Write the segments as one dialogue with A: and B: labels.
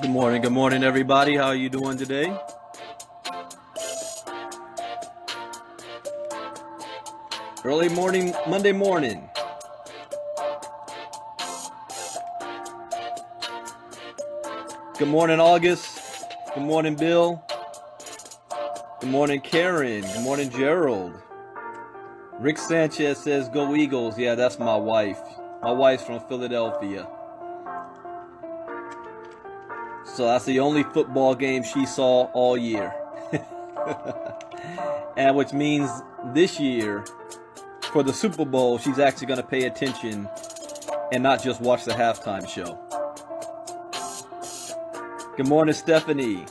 A: Good morning, everybody. How are you doing today? Early morning, Monday morning. Good morning, August. Good morning, Bill. Good morning, Karen. Good morning, Gerald. Rick Sanchez says, "Go Eagles." Yeah, that's my wife. My wife's from Philadelphia. So that's the only football game she saw all year. And which means this year, for the Super Bowl, she's actually going to pay attention and not just watch the halftime show. Good morning, Stephanie.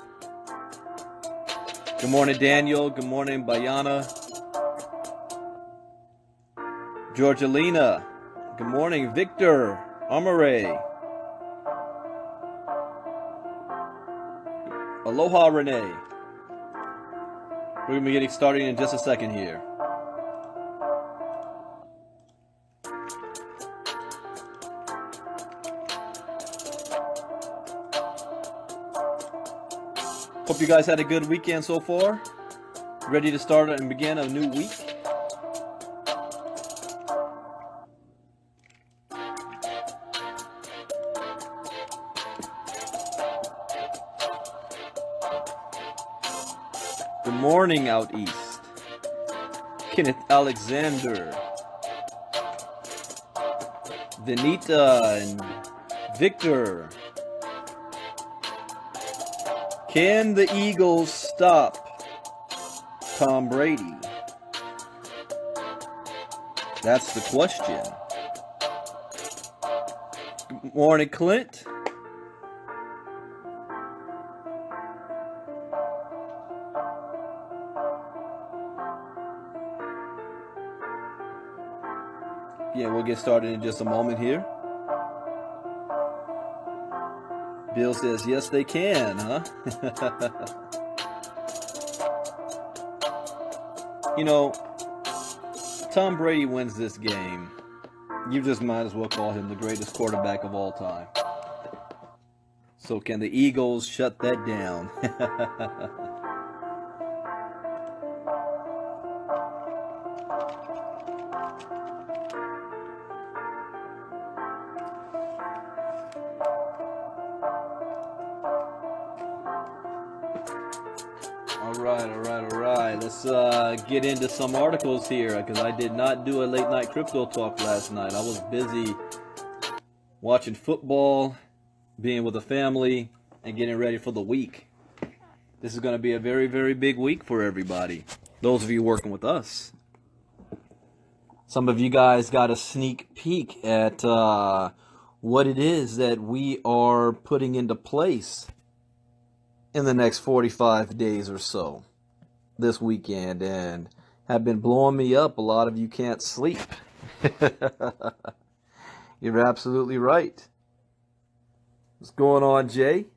A: Good morning, Daniel. Good morning, Bayana. Georgelina. Good morning, Victor. Amare. Aloha, Renee. We're going to be getting started in just a second here. Hope you guys had a good weekend so far. Ready to start and begin a new week. Good morning out east. Kenneth Alexander. Venita and Victor. Can the Eagles stop Tom Brady? That's the question. Good morning, Clint. Yeah, we'll get started in just a moment here. Bill says, yes, they can, huh? You know, Tom Brady wins this game. You just might as well call him the greatest quarterback of all time. So can the Eagles shut that down? All right. Let's get into some articles here because I did not do a late night crypto talk last night. I was busy watching football, being with the family, and getting ready for the week. This is going to be a very, very big week for everybody. Those of you working with us. Some of you guys got a sneak peek at what it is that we are putting into place in the next 45 days or so this weekend, and have been blowing me up. A lot of you can't sleep. You're absolutely right. What's going on, Jay?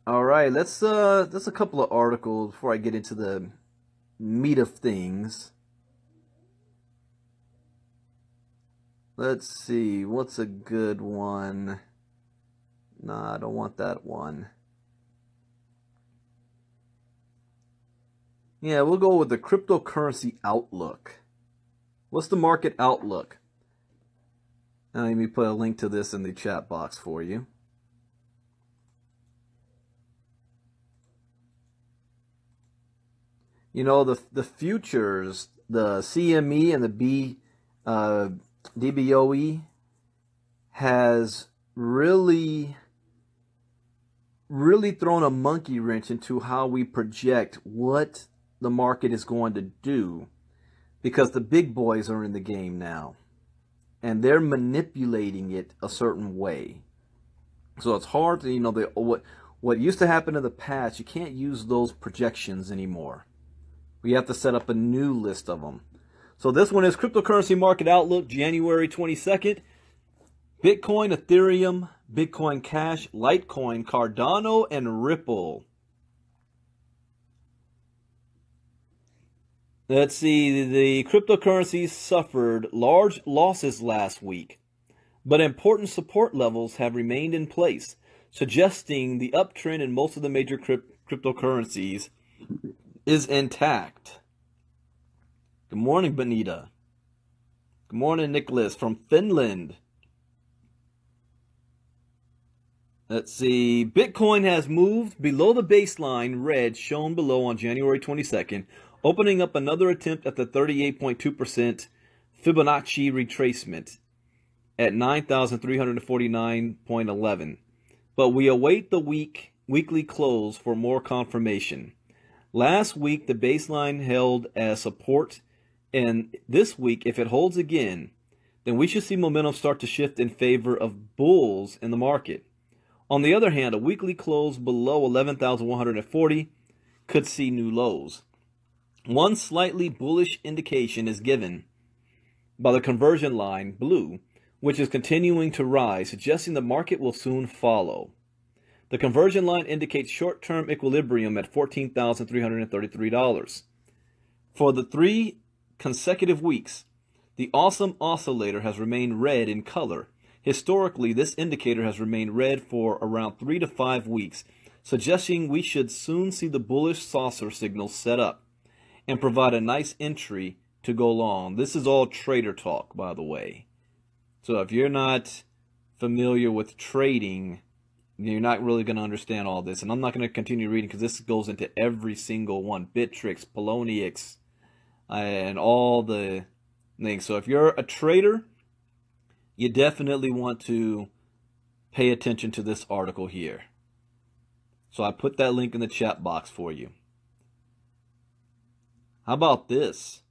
A: All right, let's a couple of articles before I get into the meat of things. Let's see, what's a good one? Nah, I don't want that one. Yeah, we'll go with the cryptocurrency outlook. What's the market outlook? And let me put a link to this in the chat box for you. You know, the futures, the CME and the DBOE has really thrown a monkey wrench into how we project what the market is going to do, because the big boys are in the game now and they're manipulating it a certain way. So it's hard to, what used to happen in the past, you can't use those projections anymore. We have to set up a new list of them. So this one is Cryptocurrency Market Outlook, January 22nd. Bitcoin, Ethereum, Bitcoin Cash, Litecoin, Cardano, and Ripple. Let's see, the cryptocurrencies suffered large losses last week. but important support levels have remained in place, suggesting the uptrend in most of the major cryptocurrencies is intact. Good morning, Benita. Good morning, Nicholas from Finland. Let's see. Bitcoin has moved below the baseline red shown below on January 22nd, opening up another attempt at the 38.2% Fibonacci retracement at 9,349.11. But we await the weekly close for more confirmation. Last week, the baseline held as support, and this week, if it holds again, then we should see momentum start to shift in favor of bulls in the market. On the other hand, a weekly close below 11,140 could see new lows. One slightly bullish indication is given by the conversion line, blue, which is continuing to rise, suggesting the market will soon follow. The conversion line indicates short-term equilibrium at $14,333. For the 3 consecutive weeks, the Awesome Oscillator has remained red in color. Historically, this indicator has remained red for around 3 to 5 weeks, suggesting we should soon see the bullish saucer signal set up and provide a nice entry to go long. This is all trader talk, by the way. So if you're not familiar with trading, you're not really going to understand all this. And I'm not going to continue reading because this goes into every single one. Bittrex, Poloniex, and all the things. So if you're a trader, you definitely want to pay attention to this article here. So I put that link in the chat box for you. How about this?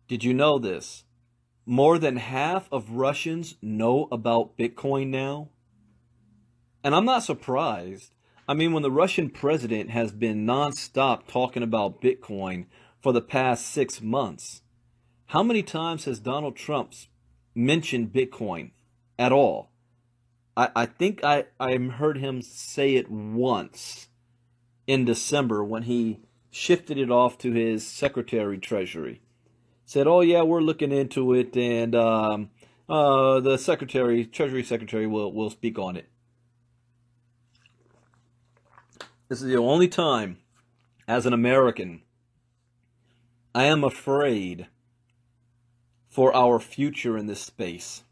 A: Did you know this? More than half of Russians know about Bitcoin now. And I'm not surprised. I mean, when the Russian president has been nonstop talking about Bitcoin for the past 6 months, how many times has Donald Trump mentioned Bitcoin at all? I think I heard him say it once in December when he shifted it off to his Secretary Treasury. Said, oh yeah, we're looking into it, and the Treasury Secretary will speak on it. This is the only time, as an American, I am afraid for our future in this space.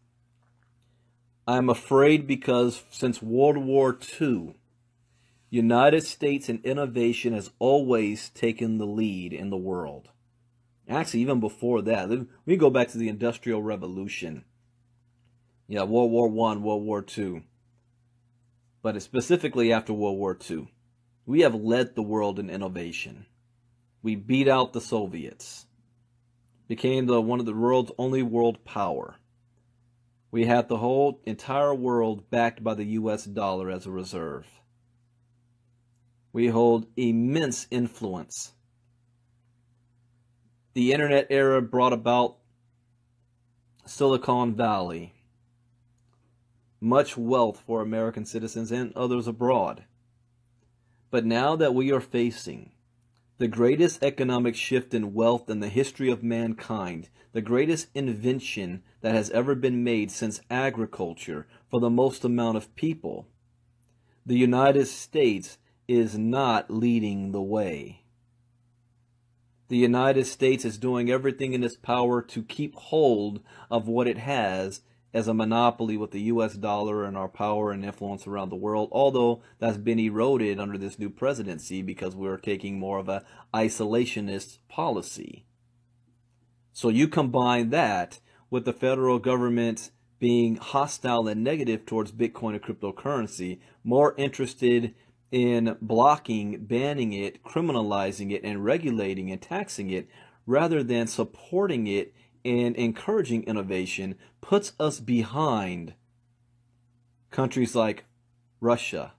A: I'm afraid because since World War II, United States in innovation has always taken the lead in the world. Actually, even before that, we go back to the Industrial Revolution. Yeah, World War I, World War II. But specifically after World War II, we have led the world in innovation. We beat out the Soviets. Became one of the world's only world power. We had the whole entire world backed by the US dollar as a reserve. We hold immense influence. The internet era brought about Silicon Valley, much wealth for American citizens and others abroad. But now that we are facing the greatest economic shift in wealth in the history of mankind, the greatest invention that has ever been made since agriculture for the most amount of people, the United States is not leading the way. The United States is doing everything in its power to keep hold of what it has as a monopoly with the US dollar and our power and influence around the world, although that's been eroded under this new presidency because we're taking more of an isolationist policy. So you combine that with the federal government being hostile and negative towards Bitcoin and cryptocurrency, more interested in blocking, banning it, criminalizing it, and regulating and taxing it, rather than supporting it and encouraging innovation, puts us behind countries like Russia,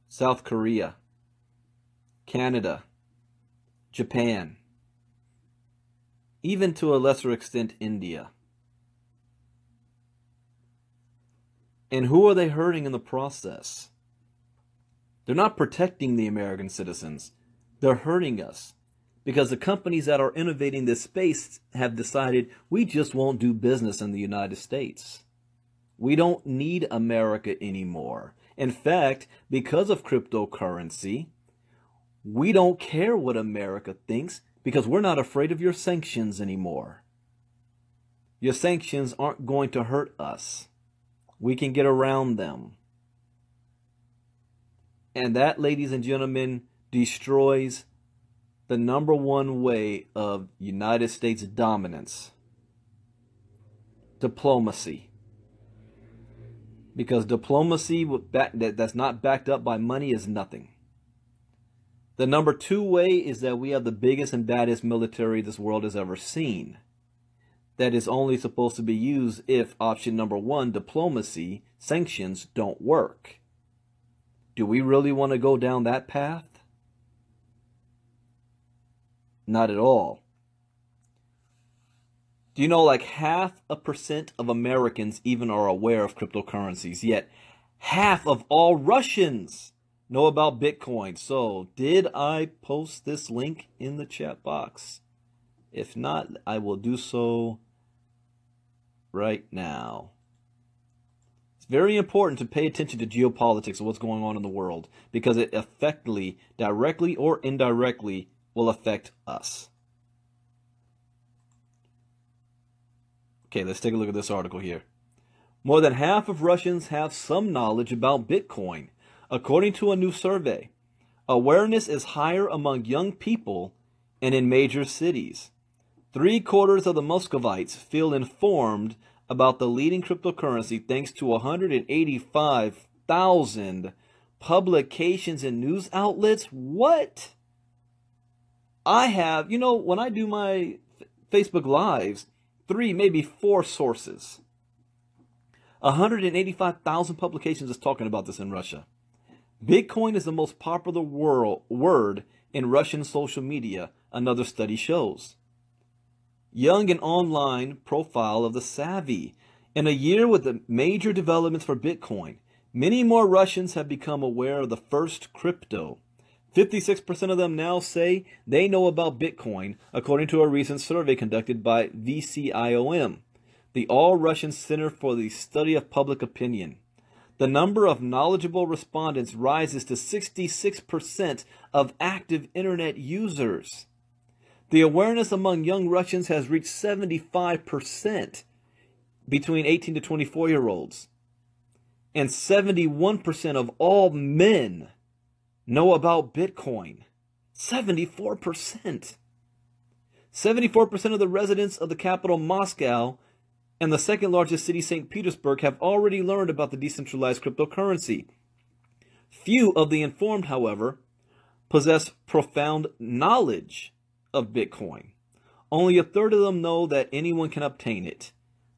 A: South Korea, Canada, Japan, even to a lesser extent India. And who are they hurting in the process? They're not protecting the American citizens. They're hurting us because the companies that are innovating this space have decided we just won't do business in the United States. We don't need America anymore. In fact, because of cryptocurrency, we don't care what America thinks because we're not afraid of your sanctions anymore. Your sanctions aren't going to hurt us. We can get around them. And that, ladies and gentlemen, destroys the number one way of United States dominance: diplomacy. Because diplomacy that's not backed up by money is nothing. The number two way is that we have the biggest and baddest military this world has ever seen. That is only supposed to be used if option number one, diplomacy, sanctions, don't work. Do we really want to go down that path? Not at all. Do you know like 0.5% of Americans even are aware of cryptocurrencies, yet half of all Russians know about Bitcoin? So did I post this link in the chat box? If not, I will do so right now. It's very important to pay attention to geopolitics and what's going on in the world, because it effectively, directly or indirectly, will affect us. Okay, let's take a look at this article here. More than half of Russians have some knowledge about Bitcoin, according to a new survey. Awareness is higher among young people and in major cities. 3/4 of the Muscovites feel informed about the leading cryptocurrency thanks to 185,000 publications and news outlets. What? I have, when I do my Facebook Lives, 3, maybe 4 sources. 185,000 publications is talking about this in Russia. Bitcoin is the most popular word in Russian social media, another study shows. Young and online profile of the savvy. In a year with the major developments for Bitcoin, many more Russians have become aware of the first crypto. 56% of them now say they know about Bitcoin, according to a recent survey conducted by VCIOM, the All-Russian Center for the Study of Public Opinion. The number of knowledgeable respondents rises to 66% of active internet users. The awareness among young Russians has reached 75% between 18 to 24-year-olds. And 71% of all men know about Bitcoin. 74%. 74% of the residents of the capital, Moscow, and the second largest city, St. Petersburg, have already learned about the decentralized cryptocurrency. Few of the informed, however, possess profound knowledge of Bitcoin. Only 1/3 of them know that anyone can obtain it.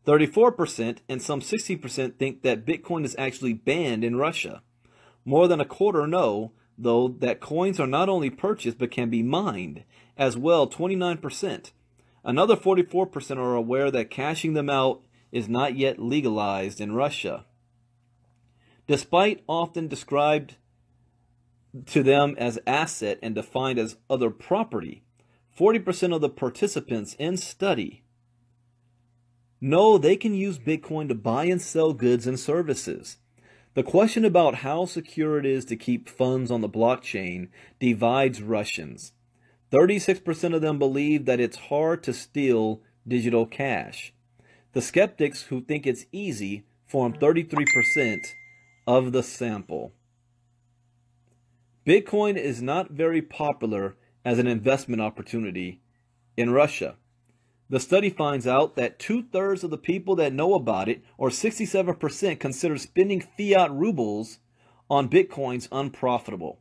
A: 34% and some 60% think that Bitcoin is actually banned in Russia. More than 1/4 know, though, that coins are not only purchased but can be mined as well, 29%. Another 44% are aware that cashing them out is not yet legalized in Russia. Despite often described to them as asset and defined as other property, 40% of the participants in study know they can use Bitcoin to buy and sell goods and services. The question about how secure it is to keep funds on the blockchain divides Russians. 36% of them believe that it's hard to steal digital cash. The skeptics, who think it's easy, form 33% of the sample. Bitcoin is not very popular as an investment opportunity in Russia. The study finds out that 2/3 of the people that know about it, or 67%, consider spending fiat rubles on Bitcoins unprofitable.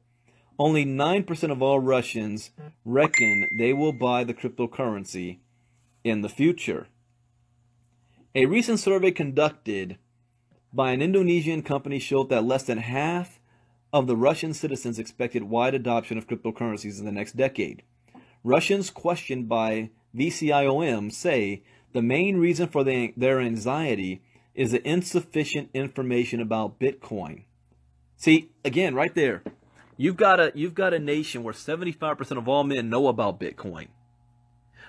A: Only 9% of all Russians reckon they will buy the cryptocurrency in the future. A recent survey conducted by an Indonesian company showed that less than half of the Russian citizens expected wide adoption of cryptocurrencies in the next decade. Russians questioned by VCIOM say the main reason for their anxiety is the insufficient information about Bitcoin. See, again, right there, You've got a nation where 75% of all men know about Bitcoin,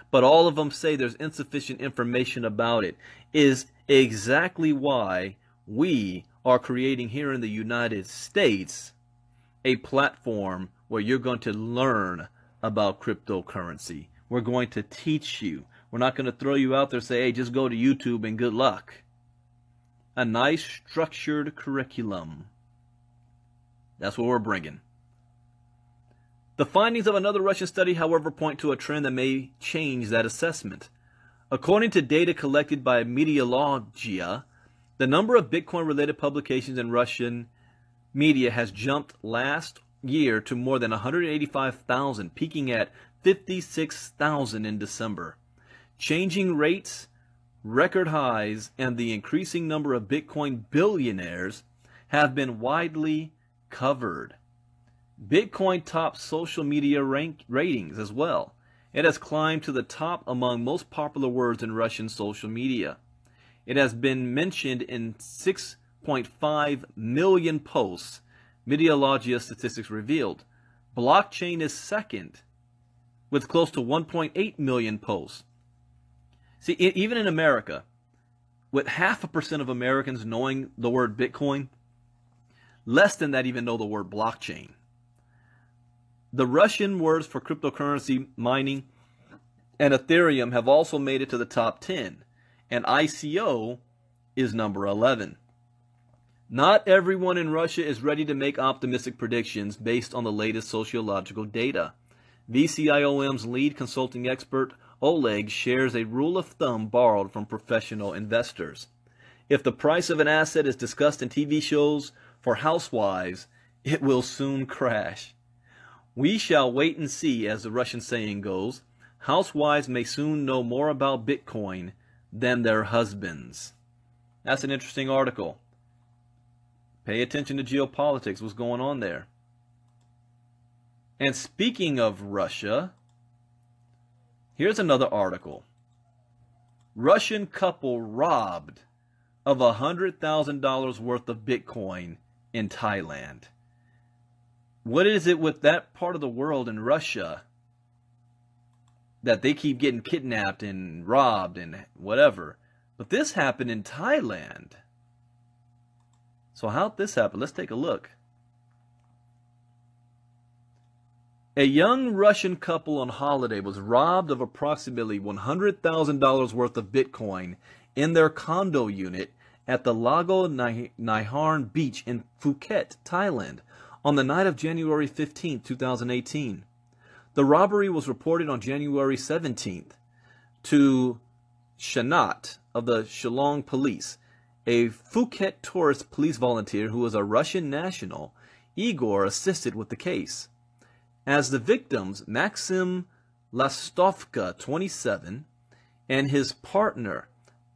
A: but all of them say there's insufficient information about it. Is exactly why we are creating here in the United States a platform where you're going to learn about cryptocurrency. We're going to teach you. We're not going to throw you out there and say, hey, just go to YouTube and good luck. A nice structured curriculum. That's what we're bringing. The findings of another Russian study, however, point to a trend that may change that assessment. According to data collected by Medialogia, the number of Bitcoin-related publications in Russian media has jumped last year to more than 185,000, peaking at 56,000 in December. Changing rates, record highs, and the increasing number of Bitcoin billionaires have been widely covered. Bitcoin tops social media ratings as well. It has climbed to the top among most popular words in Russian social media. It has been mentioned in 6.5 million posts, Medialogia statistics revealed. Blockchain is second, with close to 1.8 million posts. See, even in America, with 0.5% of Americans knowing the word Bitcoin, less than that even know the word blockchain. The Russian words for cryptocurrency mining and Ethereum have also made it to the top 10, and ICO is number 11. Not everyone in Russia is ready to make optimistic predictions based on the latest sociological data. VCIOM's lead consulting expert, Oleg, shares a rule of thumb borrowed from professional investors. If the price of an asset is discussed in TV shows for housewives, it will soon crash. We shall wait and see, as the Russian saying goes. Housewives may soon know more about Bitcoin than their husbands. That's an interesting article. Pay attention to geopolitics, what's going on there. And speaking of Russia, here's another article. Russian couple robbed of $100,000 worth of Bitcoin in Thailand. What is it with that part of the world in Russia that they keep getting kidnapped and robbed and whatever? But this happened in Thailand. So how'd this happen? Let's take a look. A young Russian couple on holiday was robbed of approximately $100,000 worth of Bitcoin in their condo unit at the Lago Naiharn beach in Phuket, Thailand, on the night of January 15, 2018. The robbery was reported on January 17th to Shanat of the Shillong Police. A Phuket tourist police volunteer who was a Russian national, Igor, assisted with the case. As the victims, Maxim Lastovka, 27, and his partner,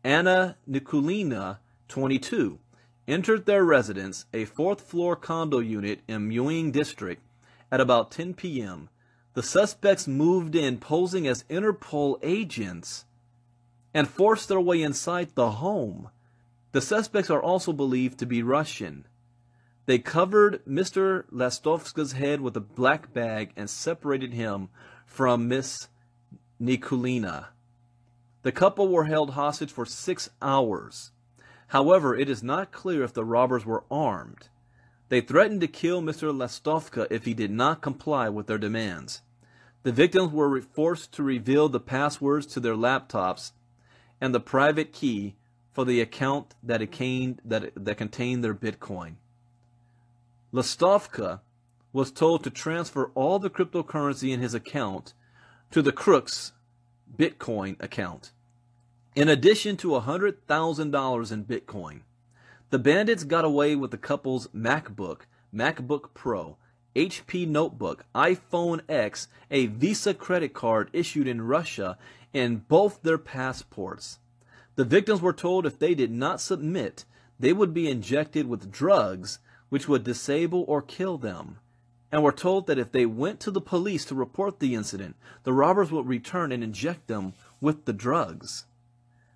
A: Anna Nikulina, 22, entered their residence, a fourth-floor condo unit in Muying district, at about 10 p.m. The suspects moved in posing as Interpol agents and forced their way inside the home. The suspects are also believed to be Russian. They covered Mr. Lastovska's head with a black bag and separated him from Miss Nikulina. The couple were held hostage for 6 hours. However, it is not clear if the robbers were armed. They threatened to kill Mr. Lastovka if he did not comply with their demands. The victims were forced to reveal the passwords to their laptops and the private key for the account that contained their Bitcoin. Lastovka was told to transfer all the cryptocurrency in his account to the crooks' Bitcoin account, in addition to $100,000 in Bitcoin. The bandits got away with the couple's MacBook, MacBook Pro, HP notebook, iPhone X, a Visa credit card issued in Russia, and both their passports. The victims were told if they did not submit, they would be injected with drugs which would disable or kill them, and were told that if they went to the police to report the incident, the robbers would return and inject them with the drugs.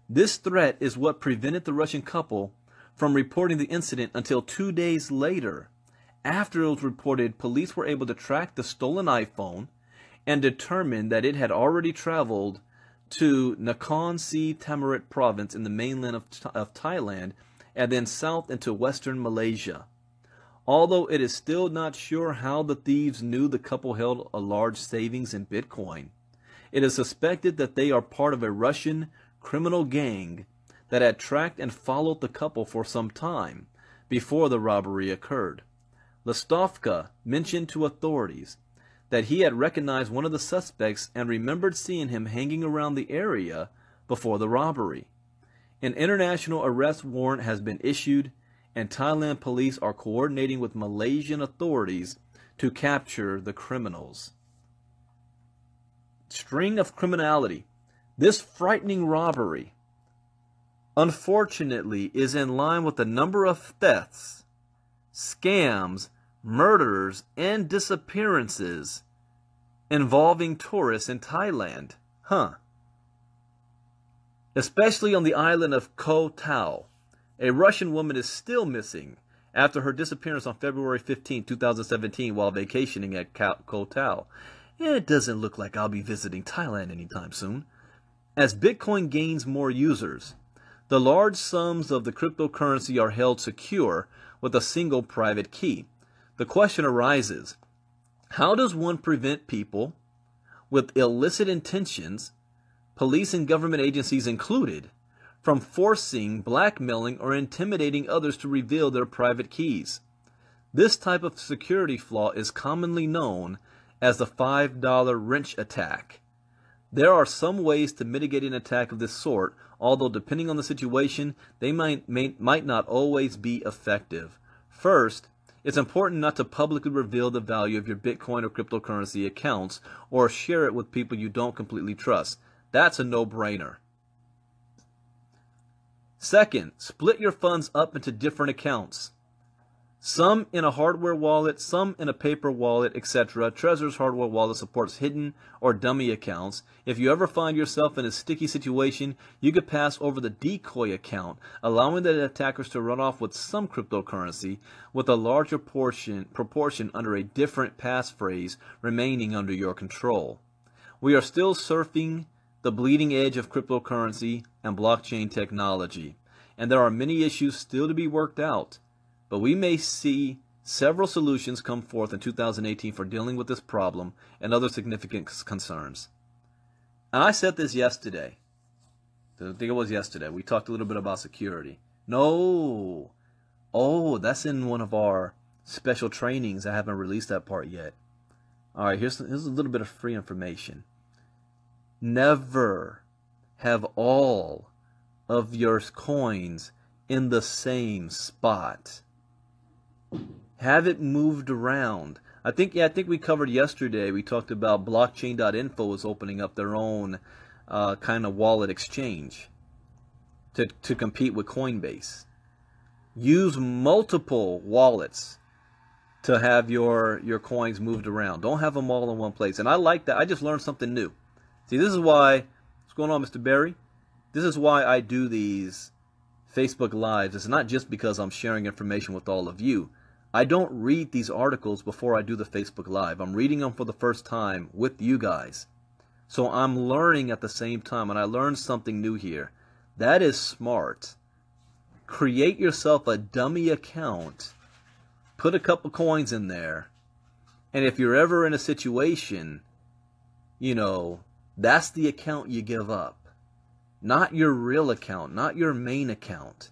A: This threat is what prevented the Russian couple from reporting the incident until 2 days later, After it was reported, police were able to track the stolen iPhone and determined that it had already traveled to Nakhon Si Thammarat province in the mainland of Thailand and then south into western Malaysia. Although it is still not sure how the thieves knew the couple held a large savings in Bitcoin, it is suspected that they are part of a Russian criminal gang that had tracked and followed the couple for some time before the robbery occurred. Lastovka mentioned to authorities that he had recognized one of the suspects and remembered seeing him hanging around the area before the robbery. An international arrest warrant has been issued, and Thailand police are coordinating with Malaysian authorities to capture the criminals. String of criminality. This frightening robbery, unfortunately, is in line with the number of thefts, scams, murders, and disappearances involving tourists in Thailand. Especially on the island of Koh Tao. A Russian woman is still missing after her disappearance on February 15, 2017 while vacationing at Koh Tao. It doesn't look like I'll be visiting Thailand anytime soon. As Bitcoin gains more users, the large sums of the cryptocurrency are held secure with a single private key. The question arises, how does one prevent people with illicit intentions, police and government agencies included, from forcing, blackmailing, or intimidating others to reveal their private keys? This type of security flaw is commonly known as the $5 wrench attack. There are some ways to mitigate an attack of this sort, although depending on the situation, they might not always be effective. First, it's important not to publicly reveal the value of your Bitcoin or cryptocurrency accounts or share it with people you don't completely trust. That's a no-brainer. Second, split your funds up into different accounts. Some in a hardware wallet, some in a paper wallet, etc. Trezor's hardware wallet supports hidden or dummy accounts. If you ever find yourself in a sticky situation, you could pass over the decoy account, allowing the attackers to run off with some cryptocurrency, with a larger proportion under a different passphrase remaining under your control. We are still surfing the bleeding edge of cryptocurrency and blockchain technology, and there are many issues still to be worked out. But we may see several solutions come forth in 2018 for dealing with this problem and other significant concerns. And I said this yesterday. I think it was yesterday. We talked a little bit about security. No. Oh, that's in one of our special trainings. I haven't released that part yet. All right, here's a little bit of free information. Never have all of your coins in the same spot. Have it moved around. I think we covered yesterday. We talked about blockchain.info is opening up their own kind of wallet exchange to compete with Coinbase. Use multiple wallets to have your coins moved around. Don't have them all in one place. And I like that. I just learned something new. See, this is why, what's going on, Mr. Barry? This is why I do these Facebook Lives. It's not just because I'm sharing information with all of you. I don't read these articles before I do the Facebook Live. I'm reading them for the first time with you guys. So I'm learning at the same time, and I learned something new here. That is smart. Create yourself a dummy account. Put a couple coins in there. And if you're ever in a situation, that's the account you give up. Not your real account, not your main account.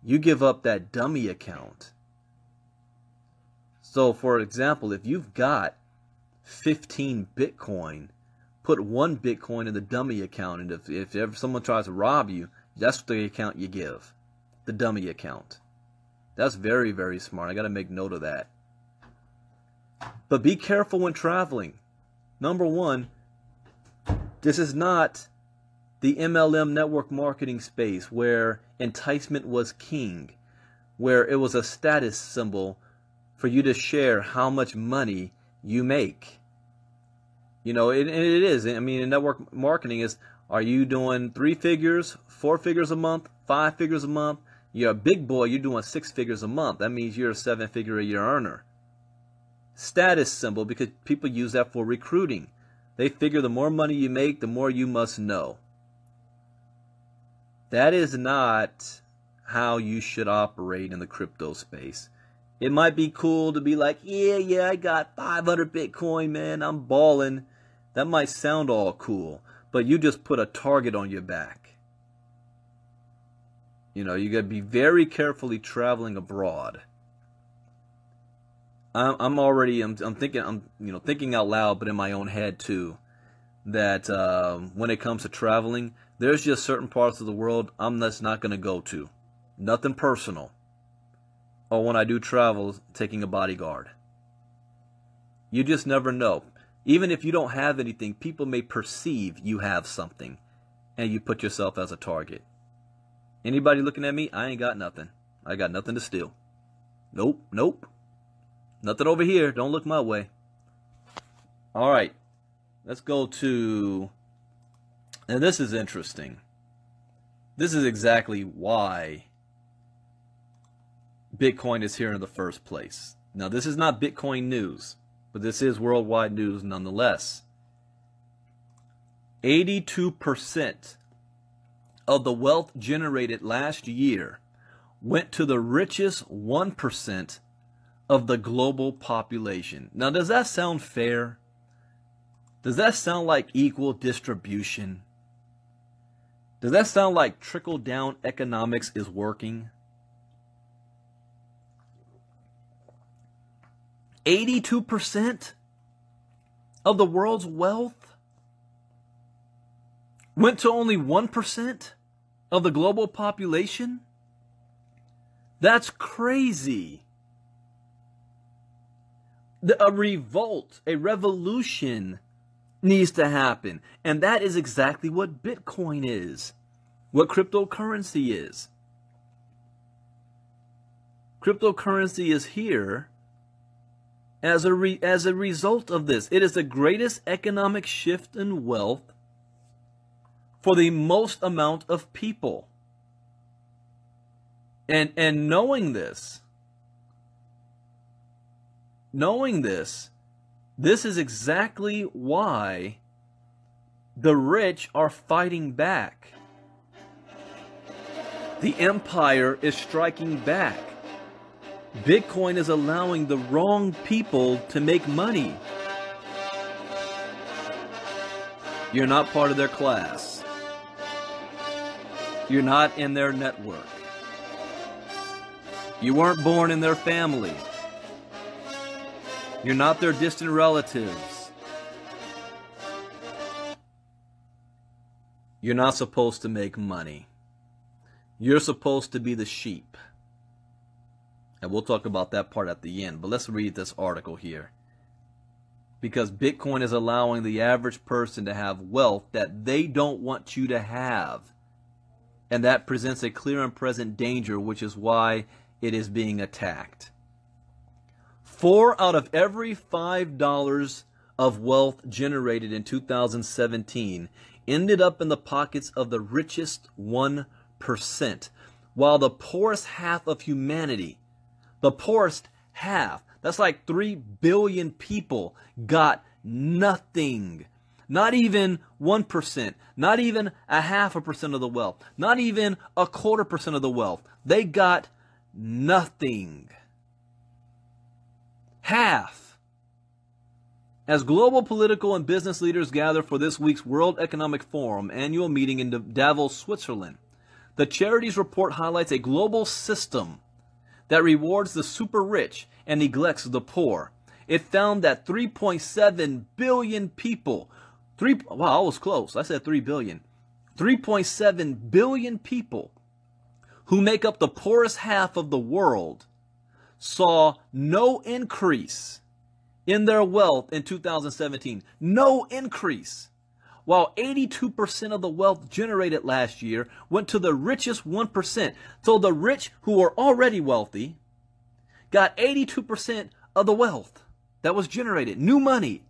A: You give up that dummy account. So, for example, if you've got 15 Bitcoin, put 1 Bitcoin in the dummy account. And if ever someone tries to rob you, that's the account you give. The dummy account. That's very, very smart. I got to make note of that. But be careful when traveling. Number one, this is not the MLM network marketing space where enticement was king, where it was a status symbol for you to share how much money you make. It is. I mean, in network marketing is, are you doing 3 figures, 4 figures a month, 5 figures a month? You're a big boy, you're doing 6 figures a month. That means you're a 7-figure a year earner. Status symbol, because people use that for recruiting. They figure the more money you make, the more you must know. That is not how you should operate in the crypto space. It might be cool to be like, yeah, I got 500 Bitcoin, man, I'm balling. That might sound all cool, but you just put a target on your back. You got to be very carefully traveling abroad. I'm thinking out loud, but in my own head too, that when it comes to traveling, there's just certain parts of the world I'm just not going to go to. Nothing personal. Or when I do travel, taking a bodyguard. You just never know. Even if you don't have anything, people may perceive you have something, and you put yourself as a target. Anybody looking at me? I ain't got nothing. I got nothing to steal. Nope. Nothing over here. Don't look my way. All right. Let's go to... And this is interesting. This is exactly why Bitcoin is here in the first place. Now, this is not Bitcoin news, but this is worldwide news nonetheless. 82% of the wealth generated last year went to the richest 1% of the global population. Now, does that sound fair? Does that sound like equal distribution? Does that sound like trickle-down economics is working? 82% of the world's wealth went to only 1% of the global population? That's crazy. A revolt, a revolution needs to happen. And that is exactly what Bitcoin is, what cryptocurrency is. Cryptocurrency is here as a result of this. It is the greatest economic shift in wealth for the most amount of people. And knowing this, this is exactly why the rich are fighting back. The empire is striking back. Bitcoin is allowing the wrong people to make money. You're not part of their class. You're not in their network. You weren't born in their family. You're not their distant relatives. You're not supposed to make money. You're supposed to be the sheep. And we'll talk about that part at the end. But let's read this article here. Because Bitcoin is allowing the average person to have wealth that they don't want you to have. And that presents a clear and present danger, which is why it is being attacked. 4 out of every $5 of wealth generated in 2017 ended up in the pockets of the richest 1%, while the poorest half of humanity, the poorest half, that's like 3 billion people, got nothing. Not even 1%, not even 0.5% of the wealth, not even 0.25% of the wealth. They got nothing. Half. As global political and business leaders gather for this week's World Economic Forum annual meeting in Davos, Switzerland, the charities report highlights a global system that rewards the super rich and neglects the poor. It found that 3.7 billion people, wow, I was close. I said 3 billion. 3.7 billion people who make up the poorest half of the world saw no increase in their wealth in 2017. No increase. While 82% of the wealth generated last year went to the richest 1%. So the rich who are already wealthy got 82% of the wealth that was generated. New money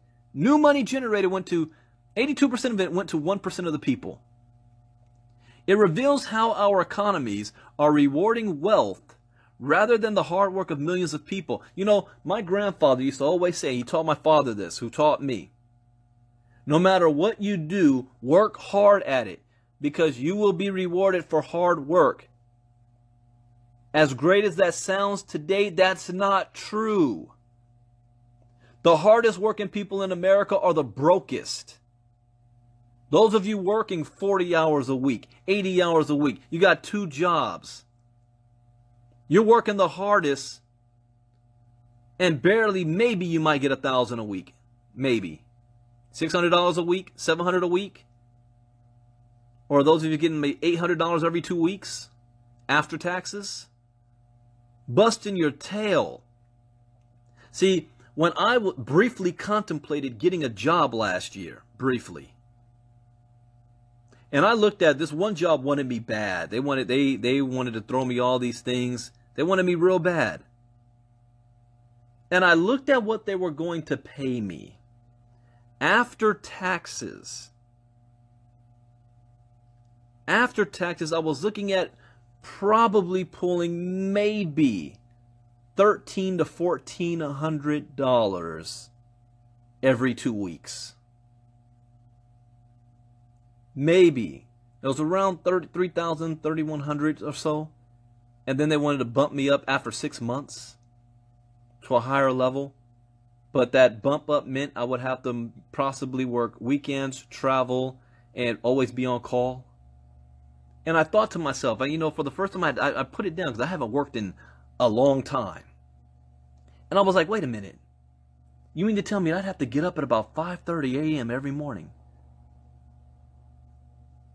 A: generated went to 82% of it went to 1% of the people. It reveals how our economies are rewarding wealth rather than the hard work of millions of people. You know, my grandfather used to always say, he taught my father this, who taught me, no matter what you do, work hard at it, because you will be rewarded for hard work. As great as that sounds today, that's not true. The hardest working people in America are the brokest. Those of you working 40 hours a week, 80 hours a week, you got 2 jobs. You're working the hardest, and barely, maybe you might get $1,000 a week. Maybe. $600 a week, $700 a week. Or those of you getting $800 every 2 weeks after taxes. Busting your tail. See, when I briefly contemplated getting a job last year, briefly, and I looked at this one job wanted me bad. They wanted to throw me all these things. They wanted me real bad. And I looked at what they were going to pay me after taxes. After taxes, I was looking at probably pulling maybe $1,300 to $1,400 every 2 weeks. Maybe. It was around $3,000, $3,100 or so. And then they wanted to bump me up after 6 months to a higher level. But that bump up meant I would have to possibly work weekends, travel, and always be on call. And I thought to myself, you know, for the first time I put it down because I haven't worked in a long time. And I was like, wait a minute. You mean to tell me I'd have to get up at about 5:30 a.m. every morning?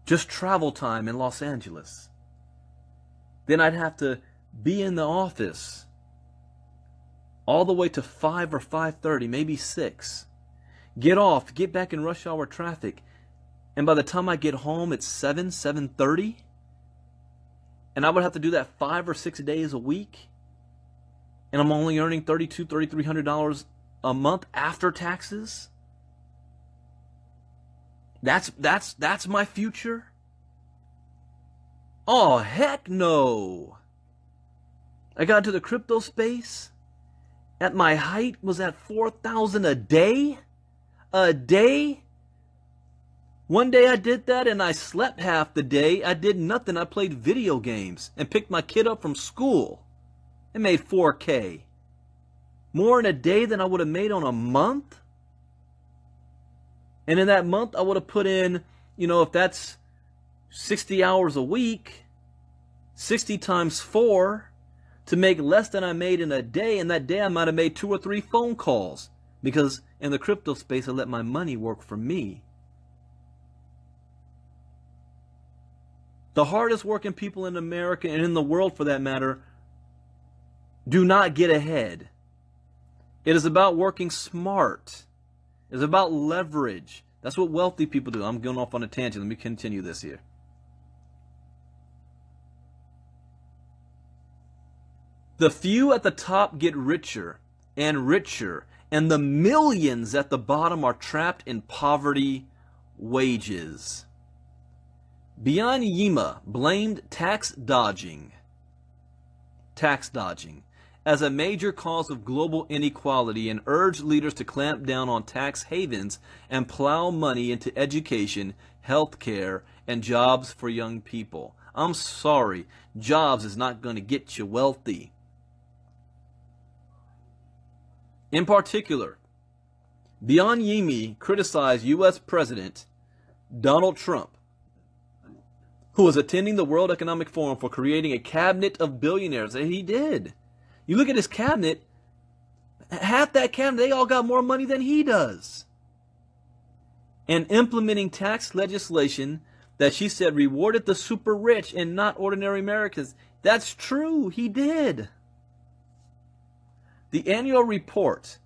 A: Just travel time in Los Angeles. Then I'd have to be in the office all the way to 5 or 5:30, maybe 6. Get off, get back in rush hour traffic. And by the time I get home, it's 7:30. And I would have to do that 5 or 6 days a week. And I'm only earning $3,200, $3,300 a month after taxes. That's my future? Oh, heck no. I got into the crypto space. At my height was at $4,000 a day? A day? One day I did that and I slept half the day. I did nothing. I played video games and picked my kid up from school. It made $4K. More in a day than I would have made on a month. And in that month I would have put in, you know, if that's 60 hours a week, 60 times 4 to make less than I made in a day. And that day I might have made 2 or 3 phone calls. Because in the crypto space I let my money work for me. The hardest working people in America and in the world for that matter do not get ahead. It is about working smart. It is about leverage. That's what wealthy people do. I'm going off on a tangent. Let me continue this here. The few at the top get richer and richer, and the millions at the bottom are trapped in poverty wages. Byanyima blamed tax dodging as a major cause of global inequality and urged leaders to clamp down on tax havens and plow money into education, healthcare, and jobs for young people. I'm sorry, jobs is not going to get you wealthy. In particular, Byanyima criticized U.S. President Donald Trump, who was attending the World Economic Forum, for creating a cabinet of billionaires. And he did. You look at his cabinet, half that cabinet, they all got more money than he does. And implementing tax legislation that she said rewarded the super rich and not ordinary Americans. That's true, he did. The annual report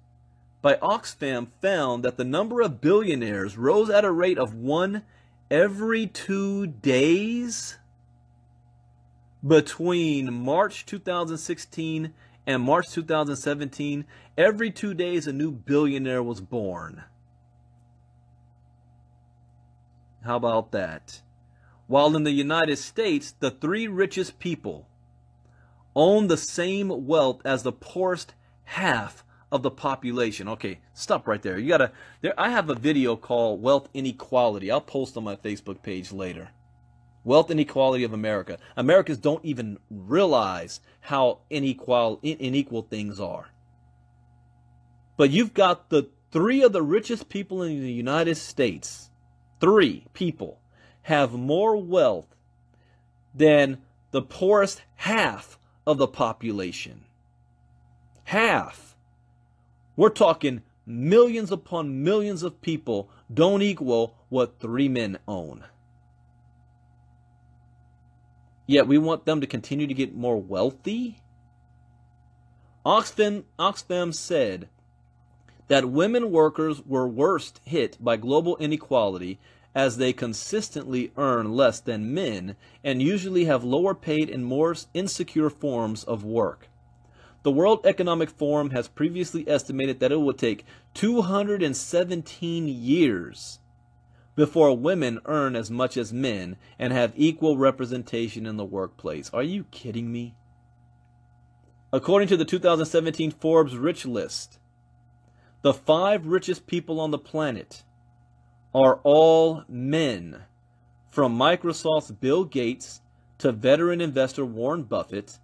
A: by Oxfam found that the number of billionaires rose at a rate of 1 every 2 days between March 2016 and March 2017. Every 2 days a new billionaire was born. How about that? while in the United States, the 3 richest people own the same wealth as the poorest half of the population. Okay, stop right there. I have a video called Wealth Inequality. I'll post on my Facebook page later. Wealth inequality of America. Americans don't even realize how unequal things are. But you've got the 3 of the richest people in the United States. 3 people have more wealth than the poorest half of the population. Half. We're talking millions upon millions of people don't equal what 3 men own. Yet we want them to continue to get more wealthy? Oxfam said that women workers were worst hit by global inequality as they consistently earn less than men and usually have lower paid and more insecure forms of work. The World Economic Forum has previously estimated that it will take 217 years before women earn as much as men and have equal representation in the workplace. Are you kidding me? According to the 2017 Forbes Rich List, the 5 richest people on the planet are all men, from Microsoft's Bill Gates to veteran investor Warren Buffett,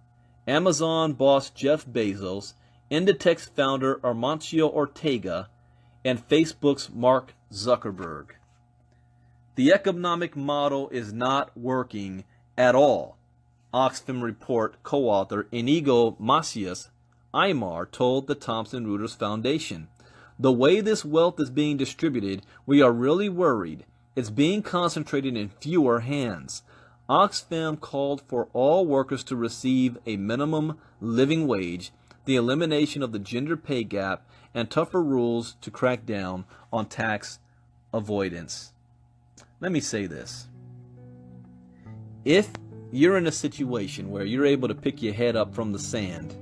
A: Amazon boss Jeff Bezos, Inditex founder Amancio Ortega, and Facebook's Mark Zuckerberg. The economic model is not working at all, Oxfam report co-author Inigo Macias Aymar told the Thomson Reuters Foundation. The way this wealth is being distributed, we are really worried. It's being concentrated in fewer hands. Oxfam called for all workers to receive a minimum living wage, the elimination of the gender pay gap, and tougher rules to crack down on tax avoidance. Let me say this. If you're in a situation where you're able to pick your head up from the sand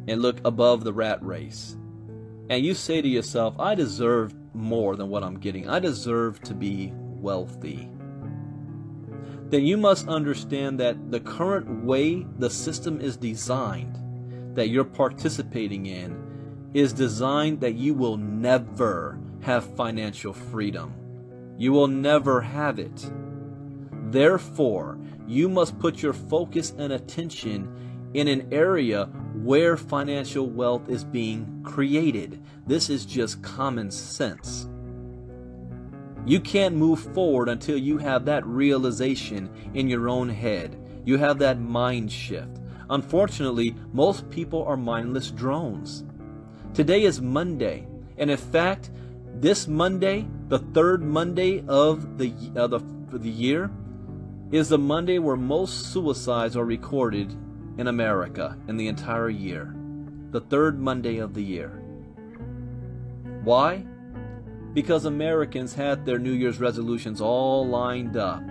A: and look above the rat race, and you say to yourself, I deserve more than what I'm getting, I deserve to be wealthy, then you must understand that the current way the system is designed, that you're participating in, is designed that you will never have financial freedom. You will never have it. Therefore, you must put your focus and attention in an area where financial wealth is being created. This is just common sense. You can't move forward until you have that realization in your own head. You have that mind shift. Unfortunately, most people are mindless drones. Today is Monday, and in fact, this Monday, the 3rd Monday of the year, is the Monday where most suicides are recorded in America in the entire year. The 3rd Monday of the year. Why? Because Americans had their New Year's resolutions all lined up.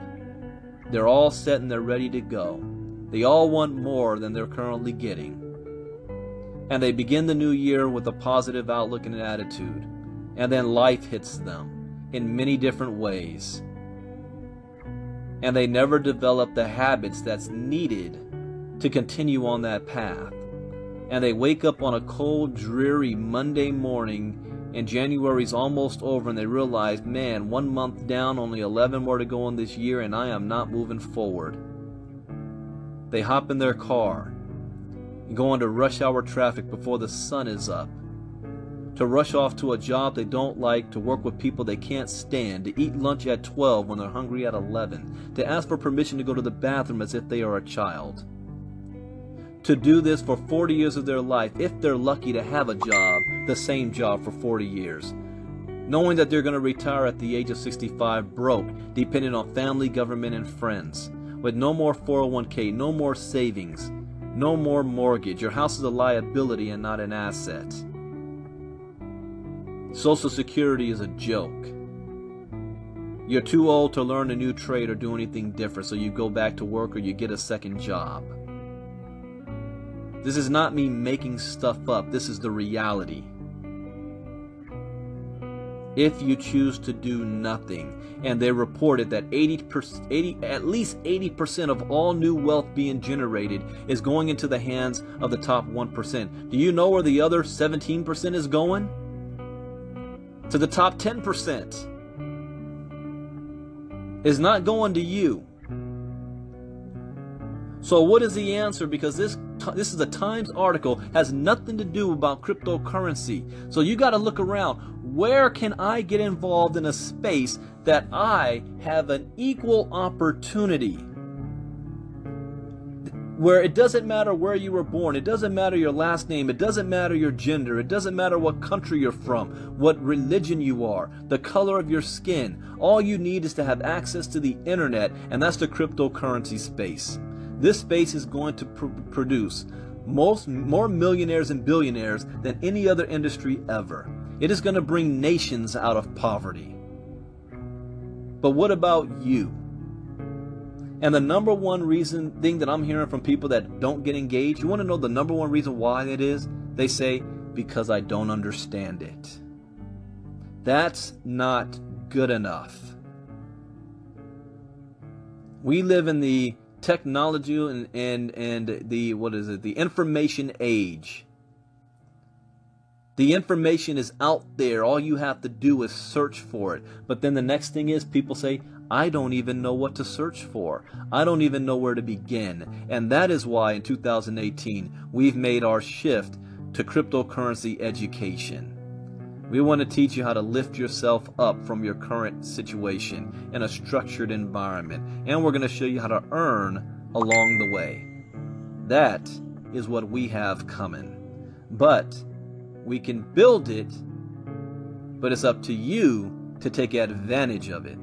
A: They're all set and they're ready to go. They all want more than they're currently getting. And they begin the new year with a positive outlook and an attitude. And then life hits them in many different ways. And they never develop the habits that's needed to continue on that path. And they wake up on a cold, dreary Monday morning, and January's almost over, and they realize, man, 1 month down, only 11 more to go in this year, and I am not moving forward. They hop in their car and go into rush hour traffic before the sun is up, to rush off to a job they don't like, to work with people they can't stand, to eat lunch at 12 when they're hungry at 11, to ask for permission to go to the bathroom as if they are a child. To do this for 40 years of their life, if they're lucky to have a job, the same job for 40 years. Knowing that they're going to retire at the age of 65 broke, dependent on family, government, and friends. With no more 401k, no more savings, no more mortgage. Your house is a liability and not an asset. Social Security is a joke. You're too old to learn a new trade or do anything different, so you go back to work or you get a second job. This is not me making stuff up. This is the reality. if you choose to do nothing. And they reported that at least 80% of all new wealth being generated is going into the hands of the top 1%. Do you know where the other 17% is going? To the top 10%. It's not going to you. So what is the answer? Because this is a Times article, has nothing to do about cryptocurrency. So you got to look around. Where can I get involved in a space that I have an equal opportunity? Where it doesn't matter where you were born, it doesn't matter your last name, it doesn't matter your gender, it doesn't matter what country you're from, what religion you are, the color of your skin. All you need is to have access to the internet, and that's the cryptocurrency space. This space is going to produce more millionaires and billionaires than any other industry ever. It is going to bring nations out of poverty. But what about you? And the number one thing that I'm hearing from people that don't get engaged, you want to know the number one reason why that is? They say, because I don't understand it. That's not good enough. We live in the technology and the information age. The information is out there. All you have to do is search for it. But then the next thing is people say, I don't even know what to search for. I don't even know where to begin. And that is why in 2018, we've made our shift to cryptocurrency education. We want to teach you how to lift yourself up from your current situation in a structured environment. And we're going to show you how to earn along the way. That is what we have coming. But we can build it, but it's up to you to take advantage of it.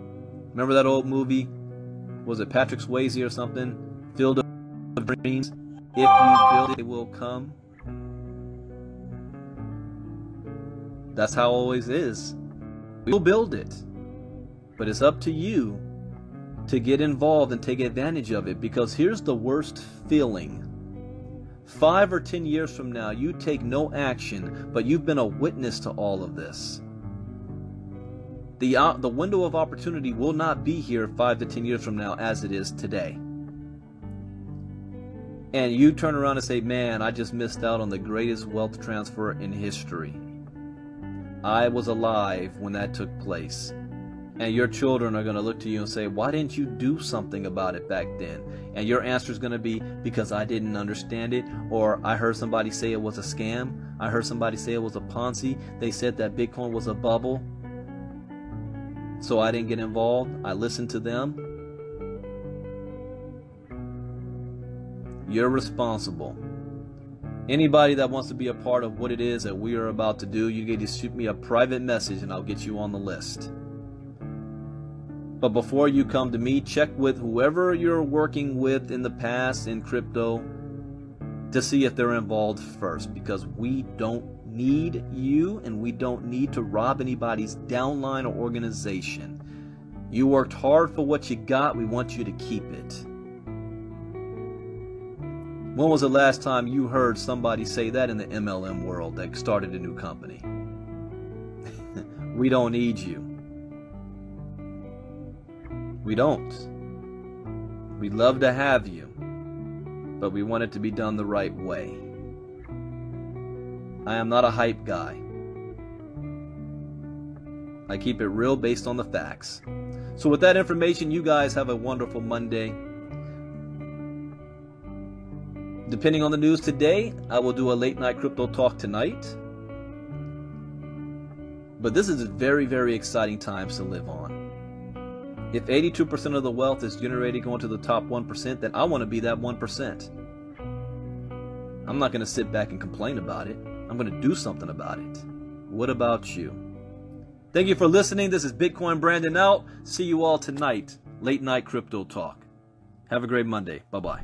A: Remember that old movie? Was it Patrick Swayze or something? Field of Dreams. If you build it, it will come. That's how it always is. We'll build it. But it's up to you to get involved and take advantage of it. Because here's the worst feeling. 5 or 10 years from now, you take no action, but you've been a witness to all of this. The window of opportunity will not be here 5 to 10 years from now as it is today. And you turn around and say, man, I just missed out on the greatest wealth transfer in history. I was alive when that took place. And your children are going to look to you and say, why didn't you do something about it back then? And your answer is going to be, because I didn't understand it, or I heard somebody say it was a scam. I heard somebody say it was a Ponzi. They said that Bitcoin was a bubble. So I didn't get involved. I listened to them. You're responsible. Anybody that wants to be a part of what it is that we are about to do, you get to shoot me a private message and I'll get you on the list. But before you come to me, check with whoever you're working with in the past in crypto to see if they're involved first, because we don't need you and we don't need to rob anybody's downline or organization. You worked hard for what you got. We want you to keep it. When was the last time you heard somebody say that in the MLM world that started a new company? We don't need you. We don't. We'd love to have you, but we want it to be done the right way. I am not a hype guy. I keep it real based on the facts. So with that information, you guys have a wonderful Monday. Depending on the news today, I will do a late night crypto talk tonight. But this is very, very exciting times to live on. If 82% of the wealth is generated going to the top 1%, then I want to be that 1%. I'm not going to sit back and complain about it. I'm going to do something about it. What about you? Thank you for listening. This is Bitcoin Brandon out. See you all tonight. Late night crypto talk. Have a great Monday. Bye-bye.